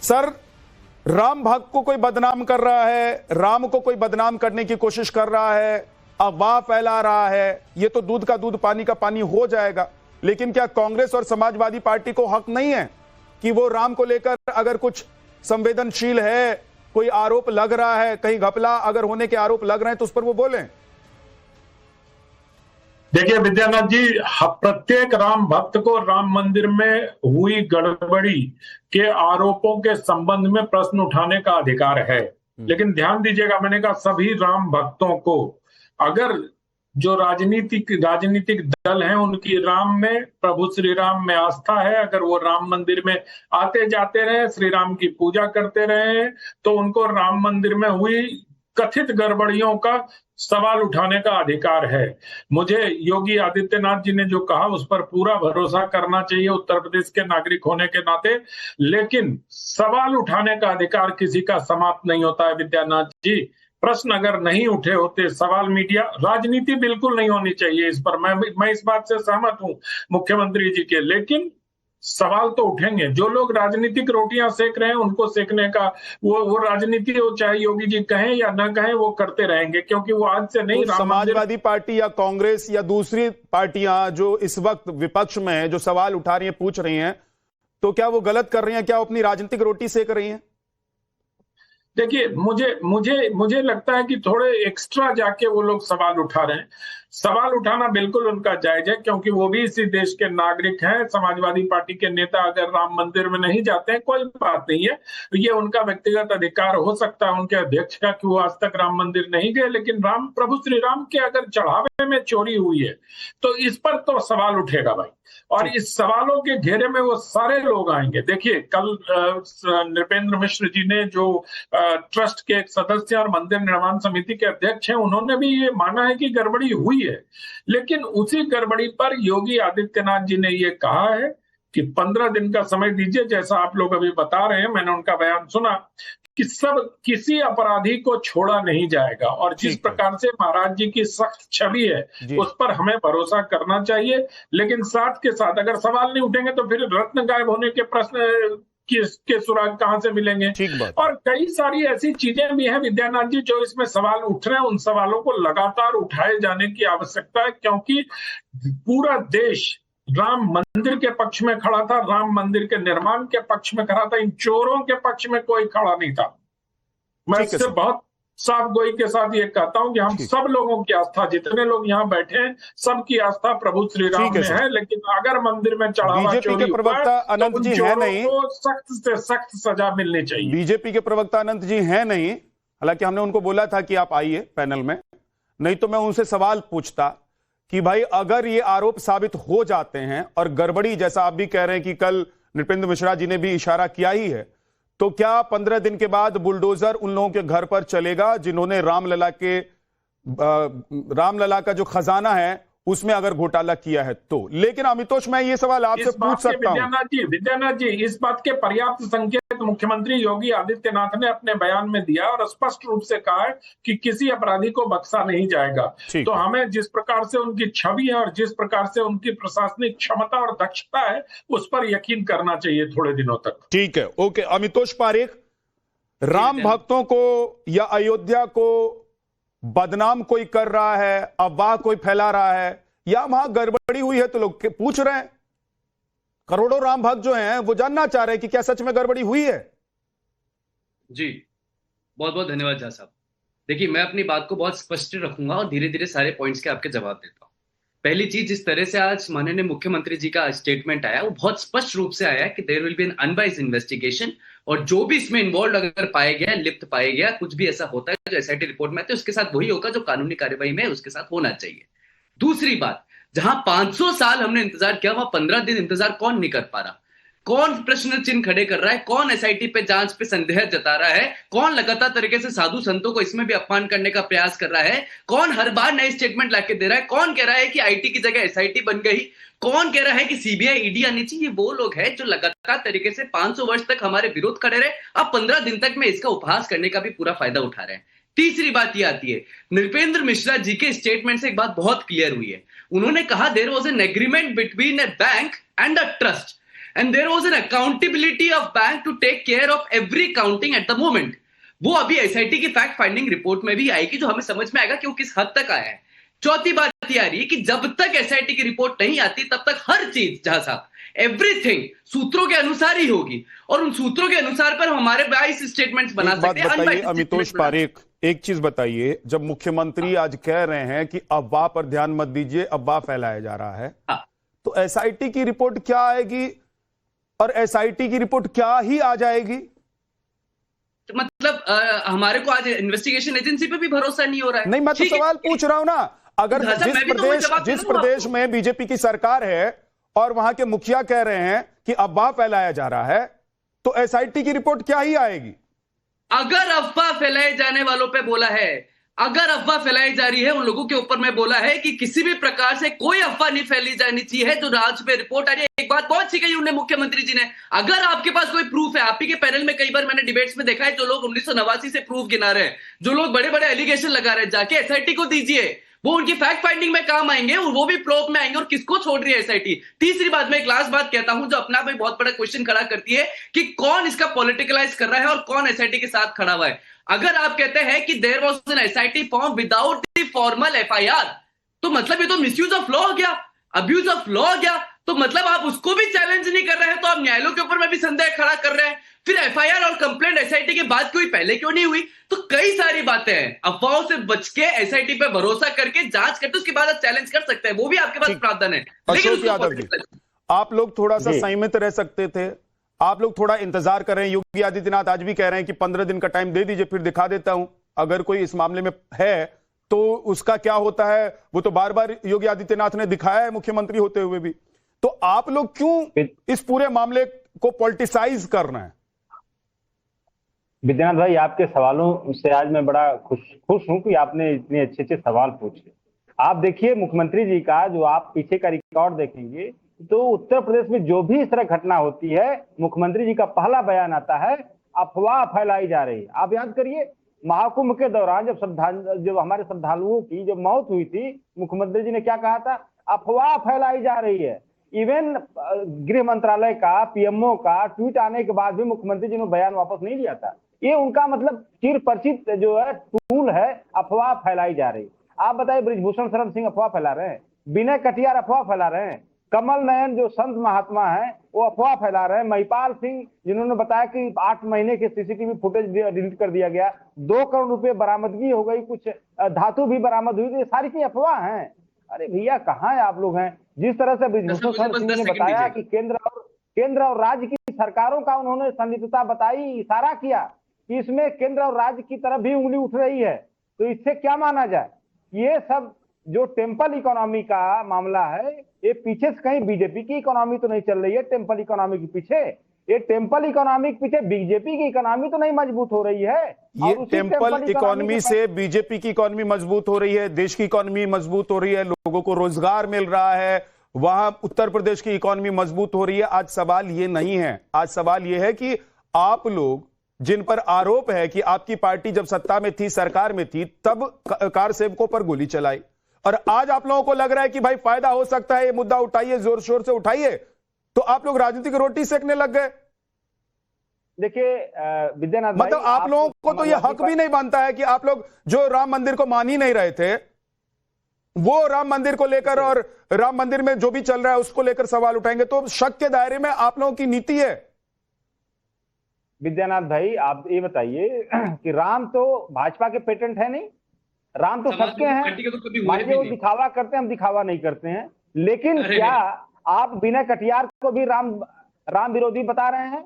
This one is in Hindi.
सर, राम भक्त को कोई बदनाम कर रहा है, राम को कोई बदनाम करने की कोशिश कर रहा है, अफवाह फैला रहा है, ये तो दूध का दूध पानी का पानी हो जाएगा। लेकिन क्या कांग्रेस और समाजवादी पार्टी को हक नहीं है कि वो राम को लेकर अगर कुछ संवेदनशील है, कोई आरोप लग रहा है, कहीं घपला अगर होने के आरोप लग रहे हैं तो उस पर वो बोलें? देखिए विद्यानाथ जी, प्रत्येक राम भक्त को राम मंदिर में हुई गड़बड़ी के आरोपों के संबंध में प्रश्न उठाने का अधिकार है। लेकिन ध्यान दीजिएगा, मैंने कहा सभी राम भक्तों को, अगर जो राजनीतिक दल हैं उनकी राम में, प्रभु श्री राम में आस्था है, अगर वो राम मंदिर में आते जाते रहे, श्री राम की पूजा करते रहे, तो उनको राम मंदिर में हुई कथित गड़बड़ियों का सवाल उठाने का अधिकार है। मुझे योगी आदित्यनाथ जी ने जो कहा उस पर पूरा भरोसा करना चाहिए उत्तर प्रदेश के नागरिक होने के नाते, लेकिन सवाल उठाने का अधिकार किसी का समाप्त नहीं होता है विद्यानाथ जी। प्रश्न अगर नहीं उठे होते, सवाल मीडिया, राजनीति बिल्कुल नहीं होनी चाहिए इस पर, मैं इस बात से सहमत हूं मुख्यमंत्री जी के, लेकिन सवाल तो उठेंगे। जो लोग राजनीतिक रोटियां सेक रहे हैं उनको सेकने का वो राजनीति, वो चाहे योगी जी कहें या ना कहें, वो करते रहेंगे, क्योंकि वो आज से नहीं। तो समाजवादी पार्टी या कांग्रेस या दूसरी पार्टियां जो इस वक्त विपक्ष में है, जो सवाल उठा रही हैं, पूछ रही हैं, तो क्या वो गलत कर रही हैं? क्या वो अपनी राजनीतिक रोटी सेक रही हैं? देखिए, मुझे लगता है कि थोड़े एक्स्ट्रा जाके वो लोग सवाल उठा रहे हैं। सवाल उठाना बिल्कुल उनका जायज है, क्योंकि वो भी इसी देश के नागरिक हैं। समाजवादी पार्टी के नेता अगर राम मंदिर में नहीं जाते हैं, कोई बात नहीं है, ये उनका व्यक्तिगत अधिकार हो सकता है उनके अध्यक्ष का कि वो आज तक राम मंदिर नहीं गए। लेकिन प्रभु श्री राम के अगर चढ़ावे में चोरी हुई है तो इस पर तो सवाल उठेगा भाई, और इस सवालों के घेरे में वो सारे लोग आएंगे। देखिए, कल नृपेंद्र मिश्र जी ने, जो ट्रस्ट के एक सदस्य और मंदिर निर्माण समिति के अध्यक्ष हैं, उन्होंने भी ये माना है कि गड़बड़ी हुई है। लेकिन उसी गड़बड़ी पर योगी आदित्यनाथ जी ने ये कहा है कि 15 दिन का समय दीजिए, जैसा आप लोग अभी बता रहे हैं, मैंने उनका बयान सुना कि किसी अपराधी को छोड़ा नहीं जाएगा, और जिस प्रकार से महाराज जी की सख्त छवि है उस पर हमें भरोसा करना चाहिए। लेकिन साथ के साथ अगर सवाल नहीं उठेंगे तो फिर रत्न गायब होने के प्रश्न के सुराग कहां से मिलेंगे? और कई सारी ऐसी चीजें भी हैं विद्यानाथ जी जो इसमें सवाल उठ रहे हैं, उन सवालों को लगातार उठाए जाने की आवश्यकता है, क्योंकि पूरा देश राम मंदिर के पक्ष में खड़ा था, राम मंदिर के निर्माण के पक्ष में खड़ा था, इन चोरों के पक्ष में कोई खड़ा नहीं था। मैं इससे बहुत साफ गोई के साथ ये कहता हूं कि हम सब लोगों की आस्था, जितने लोग यहाँ बैठे हैं, सबकी आस्था प्रभु श्री राम में है। लेकिन अगर मंदिर में चढ़ावा चोरी प्रवक्ता अनंत जी है नहीं, तो सख्त से सख्त सजा मिलनी चाहिए। बीजेपी के प्रवक्ता अनंत जी है नहीं, हालांकि हमने उनको बोला था कि आप आइए पैनल में, नहीं तो मैं उनसे सवाल पूछता कि भाई अगर ये आरोप साबित हो जाते हैं और गड़बड़ी, जैसा आप भी कह रहे हैं कि कल नृपेंद्र मिश्रा जी ने भी इशारा किया ही है, तो क्या 15 दिन के बाद बुलडोजर उन लोगों के घर पर चलेगा जिन्होंने रामलला का जो खजाना है उसमें अगर घोटाला किया है तो? लेकिन अमितोष, मैं ये सवाल आपसे पूछ सकता हूं? विद्यानाथ जी, इस बात के पर्याप्त संकेत मुख्यमंत्री योगी आदित्यनाथ ने अपने बयान में दिया और स्पष्ट रूप से कहा है कि किसी अपराधी को बख्शा नहीं जाएगा। तो हमें जिस प्रकार से उनकी छवि है और जिस प्रकार से उनकी प्रशासनिक क्षमता और दक्षता है, उस पर यकीन करना चाहिए थोड़े दिनों तक। ठीक है, ओके। अमितोष पारेख, राम भक्तों को या अयोध्या को बदनाम कोई कर रहा है, अफवाह कोई फैला रहा है, या वहां गड़बड़ी हुई है तो लोग पूछ रहे हैं, करोड़ों राम भक्त जो हैं वो जानना चाह रहे हैं कि क्या सच में गड़बड़ी हुई है? जी, बहुत बहुत धन्यवाद झा साहब। देखिए, मैं अपनी बात को बहुत स्पष्ट रखूंगा और धीरे धीरे सारे पॉइंट्स के आपके जवाब देता हूं। पहली चीज, जिस तरह से आज माननीय मुख्यमंत्री जी का स्टेटमेंट आया, वो बहुत स्पष्ट रूप से आया कि there will be an unbiased investigation, और जो भी इसमें इन्वॉल्व अगर पाया गया, लिप्त पाया गया, कुछ भी ऐसा होता है जो एसआईटी रिपोर्ट में आते है, उसके साथ वही होगा जो कानूनी कार्यवाही में उसके साथ होना चाहिए। दूसरी बात, जहां 500 साल हमने इंतजार किया, वहां 15 दिन इंतजार कौन नहीं कर पा रहा? कौन प्रश्न चिन्ह खड़े कर रहा है? कौन एसआईटी पे जांच पे संदेह जता रहा है? कौन लगातार तरीके से साधु संतों को इसमें भी अपमान करने का प्रयास कर रहा है? कौन हर बार नए स्टेटमेंट लाके दे रहा है? कौन कह रहा है कि आईटी की जगह एसआईटी बन गई? कौन कह रहा है कि सीबीआई ईडी आनी चाहिए? वो लोग हैं जो लगातार तरीके से 500 वर्ष तक हमारे विरोध खड़े रहे, अब 15 दिन तक में इसका उपहास करने का भी पूरा फायदा उठा रहे हैं। तीसरी बात यह आती है, नृपेंद्र मिश्रा जी के स्टेटमेंट से एक बात बहुत क्लियर हुई है। उन्होंने कहा there was an agreement between a bank and a trust. and there was an accountability of bank to take care of every counting at the moment. वो अभी एसआईटी की फैक्ट फाइंडिंग रिपोर्ट में भी आएगी, जो हमें समझ में आएगा कि वो किस हद तक आया है। चौथी बात ये आ रही है कि जब तक एसआईटी की रिपोर्ट नहीं आती तब तक हर चीज जहां साहब एवरीथिंग सूत्रों के अनुसार ही होगी, और उन सूत्रों के अनुसार पर हमारे 22 स्टेटमेंट्स बना सकते हैं। बताइए अमितोष पारेख, एक चीज बताइए, जब मुख्यमंत्री आज कह रहे हैं कि अफवाह पर ध्यान मत दीजिए, अफवाह फैलाया जा रहा है, तो एसआईटी की रिपोर्ट क्या आएगी और एसआईटी की रिपोर्ट क्या ही आ जाएगी? मतलब हमारे को आज इन्वेस्टिगेशन एजेंसी पे भी भरोसा नहीं हो रहा है। नहीं, मैं तो सवाल पूछ रहा हूं ना, अगर जिस प्रदेश में बीजेपी की सरकार है और वहां के मुखिया कह रहे हैं कि अफवाह फैलाया जा रहा है, तो एसआईटी की रिपोर्ट क्या ही आएगी? अगर अफवाह फैलाए जाने वालों पे बोला है, अगर अफवाह फैलाई जा रही है उन लोगों के ऊपर मैं बोला है कि किसी भी प्रकार से कोई अफवाह नहीं फैली जानी चाहिए। जो राज्य पे रिपोर्ट आ रही है, एक बात बहुत सी कही उन्हें मुख्यमंत्री जी ने, अगर आपके पास कोई प्रूफ है, आप ही के पैनल में कई बार मैंने डिबेट्स में देखा है जो लोग 1989 से प्रूफ गिना रहे हैं, जो लोग बड़े बड़े एलिगेशन लगा रहे हैं, जाके एसआईटी को दीजिए, वो उनकी फैक्ट फाइंडिंग में काम आएंगे और वो भी प्रोब में आएंगे। और किसको छोड़ रही है एसआईटी? तीसरी बात, मैं एक लास्ट बात कहता हूं जो अपने आप में बहुत बड़ा क्वेश्चन खड़ा करती है कि कौन इसका पॉलिटिकलाइज कर रहा है और कौन एसआईटी के साथ खड़ा हुआ है। अगर आप कहते हैं कि there was an SIT form without the formal FIR, तो मतलब ये तो मिसयूज ऑफ लॉ हो गया, अब्यूज ऑफ लॉ हो गया, तो मतलब आप उसको भी चैलेंज नहीं कर रहे हैं, तो आप न्यायालयों के ऊपर में भी संदेह खड़ा कर रहे हैं। फिर एफआईआर और कंप्लेंट एसआईटी के बाद कोई पहले क्यों नहीं हुई? तो कई सारी बातें हैं, अफवाहों से बच के एसआईटी पे भरोसा करके जांच करके उसके बाद आप चैलेंज कर सकते हैं, वो भी आपके पास प्रावधान है। अशोक यादव जी, आप लोग थोड़ा सा संयमित रह सकते थे, आप लोग थोड़ा इंतजार कर रहे हैं। योगी आदित्यनाथ आज भी कह रहे हैं कि 15 दिन का टाइम दे दीजिए, फिर दिखा देता हूं अगर कोई इस मामले में है तो उसका क्या होता है। वो तो बार बार योगी आदित्यनाथ ने दिखाया है मुख्यमंत्री होते हुए भी। तो आप लोग क्यों इस पूरे मामले को पॉलिटिसाइज कर रहे हैं? विद्यानाथ भाई, आपके सवालों से आज मैं बड़ा खुश हूं कि आपने इतने अच्छे अच्छे सवाल पूछे। आप देखिए मुख्यमंत्री जी का, जो आप पीछे का रिकॉर्ड देखेंगे तो उत्तर प्रदेश में जो भी इस तरह घटना होती है, मुख्यमंत्री जी का पहला बयान आता है अफवाह फैलाई जा रही है। आप याद करिए, महाकुंभ के दौरान जब हमारे श्रद्धालुओं की जब मौत हुई थी, मुख्यमंत्री जी ने क्या कहा था? अफवाह फैलाई जा रही है। इवन गृह मंत्रालय का, पीएमओ का ट्वीट आने के बाद भी मुख्यमंत्री जी ने बयान वापस नहीं लिया था। ये उनका मतलब चिर परिचित जो है टूल है, अफवाह फैलाई जा रही। आप बताइए, बृजभूषण शरण सिंह अफवाह फैला रहे हैं, विनय कटियार अफवाह फैला रहे हैं, कमल नयन जो संत महात्मा हैं वो अफवाह फैला रहे हैं, महिपाल सिंह जिन्होंने बताया कि 8 महीने के सीसीटीवी फुटेज डिलीट कर दिया गया, 2 करोड़ रुपए बरामदगी हो गई, कुछ धातु भी बरामद हुई, तो ये सारी चीज अफवाह हैं। अरे भैया, कहाँ है आप लोग हैं? जिस तरह से बृजभूषण शरण सिंह ने बताया कि केंद्र और राज्य की सरकारों का उन्होंने संलिप्तता बताई, इशारा किया कि इसमें केंद्र और राज्य की तरफ भी उंगली उठ रही है, तो इससे क्या माना जाए? ये सब जो टेम्पल इकोनॉमी का मामला है, ये पीछे से कहीं बीजेपी की इकोनॉमी तो नहीं चल रही है टेम्पल इकोनॉमी के पीछे। ये टेम्पल इकोनॉमी के पीछे बीजेपी की इकोनॉमी तो नहीं मजबूत हो रही है। ये टेम्पल इकोनॉमी से बीजेपी की इकोनॉमी मजबूत हो रही है, देश की इकोनॉमी मजबूत हो रही है, लोगों को रोजगार मिल रहा है, वहां उत्तर प्रदेश की इकोनॉमी मजबूत हो रही है। आज सवाल ये नहीं है, आज सवाल ये है कि आप लोग जिन पर आरोप है कि आपकी पार्टी जब सत्ता में थी, सरकार में थी, तब कार सेवकों पर गोली चलाई, और आज आप लोगों को लग रहा है कि भाई फायदा हो सकता है, ये मुद्दा उठाइए, जोर शोर से उठाइए, तो आप लोग राजनीतिक रोटी सेकने लग गए। देखिए विद्यानाथ, मतलब आप लोगों को तो ये हक भी नहीं बनता है कि आप लोग जो राम मंदिर को मान ही नहीं रहे थे, वो राम मंदिर को लेकर और राम मंदिर में जो भी चल रहा है उसको लेकर सवाल उठाएंगे, तो शक के दायरे में आप लोगों की नीति है। विद्यानाथ भाई, आप ये बताइए कि राम तो भाजपा के पेटेंट है नहीं, राम तो सबके हैं। मानिए वो दिखावा करते हैं, हम दिखावा नहीं करते हैं, लेकिन क्या आप विनय कटियार को भी राम विरोधी बता रहे हैं?